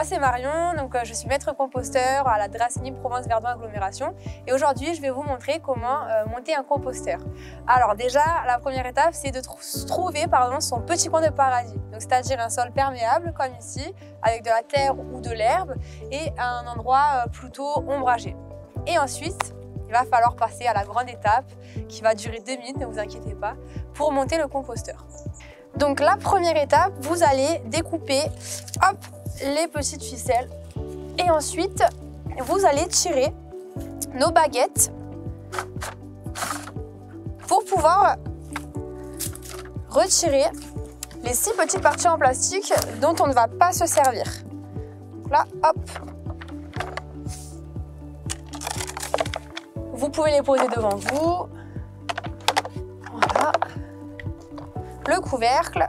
c'est Marion, donc je suis maître composteur à la Dracénie Provence Verdun Agglomération et aujourd'hui je vais vous montrer comment monter un composteur. Alors déjà la première étape c'est de trouver son petit coin de paradis, donc c'est-à-dire un sol perméable comme ici avec de la terre ou de l'herbe et un endroit plutôt ombragé. Et ensuite il va falloir passer à la grande étape qui va durer 2 minutes, ne vous inquiétez pas, pour monter le composteur. Donc la première étape, vous allez découper hop, les petites ficelles et ensuite vous allez tirer nos baguettes pour pouvoir retirer les 6 petites parties en plastique dont on ne va pas se servir. Donc là, hop, vous pouvez les poser devant vous. Voilà. Le couvercle.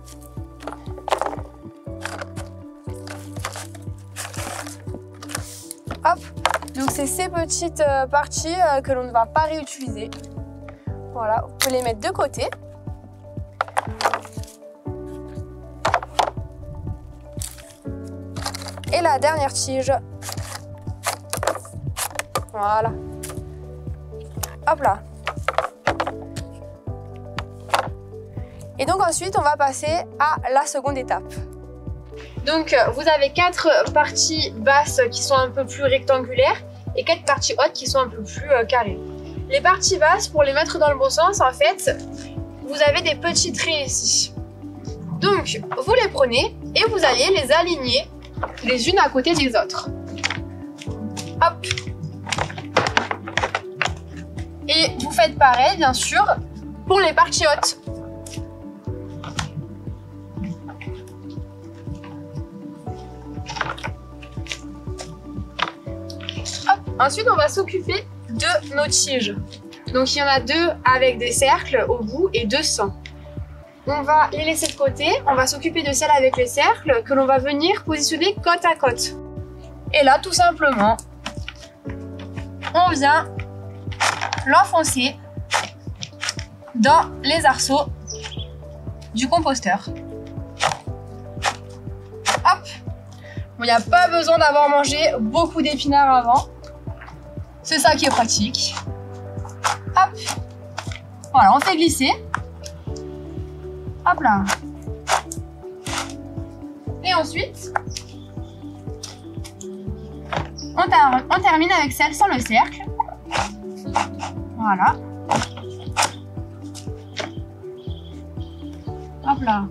Hop, donc c'est ces petites parties que l'on ne va pas réutiliser. Voilà, vous pouvez les mettre de côté. Et la dernière tige. Voilà. Hop là. Et donc ensuite, on va passer à la seconde étape. Donc vous avez 4 parties basses qui sont un peu plus rectangulaires et 4 parties hautes qui sont un peu plus carrées. Les parties basses, pour les mettre dans le bon sens, en fait, vous avez des petits traits ici. Donc vous les prenez et vous allez les aligner les unes à côté des autres. Hop. Et vous faites pareil, bien sûr, pour les parties hautes. Ensuite, on va s'occuper de nos tiges. Donc, il y en a 2 avec des cercles au bout et 2 sans. On va les laisser de côté. On va s'occuper de celles avec les cercles que l'on va venir positionner côte à côte. Et là, tout simplement, on vient l'enfoncer dans les arceaux du composteur. Hop! Bon, il n'y a pas besoin d'avoir mangé beaucoup d'épinards avant. C'est ça qui est pratique. Hop. Voilà, on fait glisser. Hop là. Et ensuite, on termine avec celle sans le cercle. Voilà. Hop là.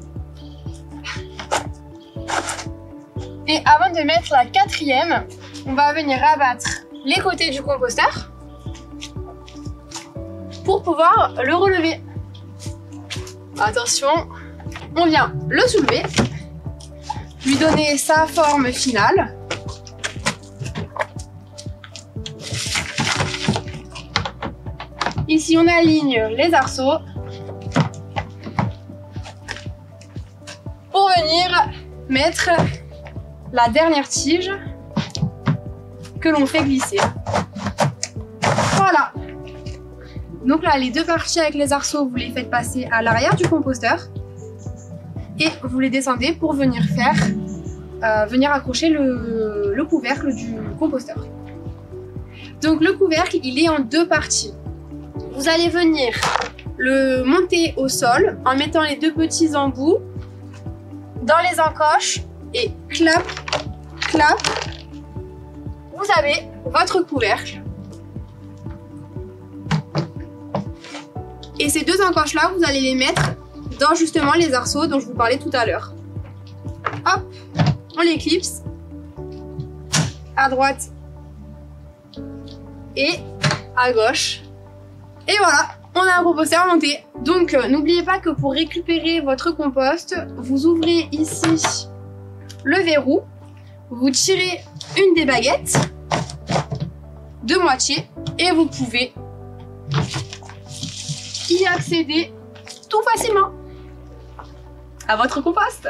Et avant de mettre la 4e, on va venir rabattre les côtés du composteur pour pouvoir le relever. Attention, on vient le soulever, lui donner sa forme finale. Ici, on aligne les arceaux pour venir mettre la dernière tige que l'on fait glisser. Voilà. Donc là, les 2 parties avec les arceaux, vous les faites passer à l'arrière du composteur et vous les descendez pour venir accrocher le couvercle du composteur. Donc le couvercle, il est en 2 parties. Vous allez venir le monter au sol en mettant les 2 petits embouts dans les encoches et clap, clap. Vous avez votre couvercle. Et ces 2 encoches-là, vous allez les mettre dans justement les arceaux dont je vous parlais tout à l'heure. Hop, on les clipse à droite et à gauche. Et voilà, on a un composteur monté. Donc, n'oubliez pas que pour récupérer votre compost, vous ouvrez ici le verrou, vous tirez une des baguettes de moitié et vous pouvez y accéder tout facilement à votre compost.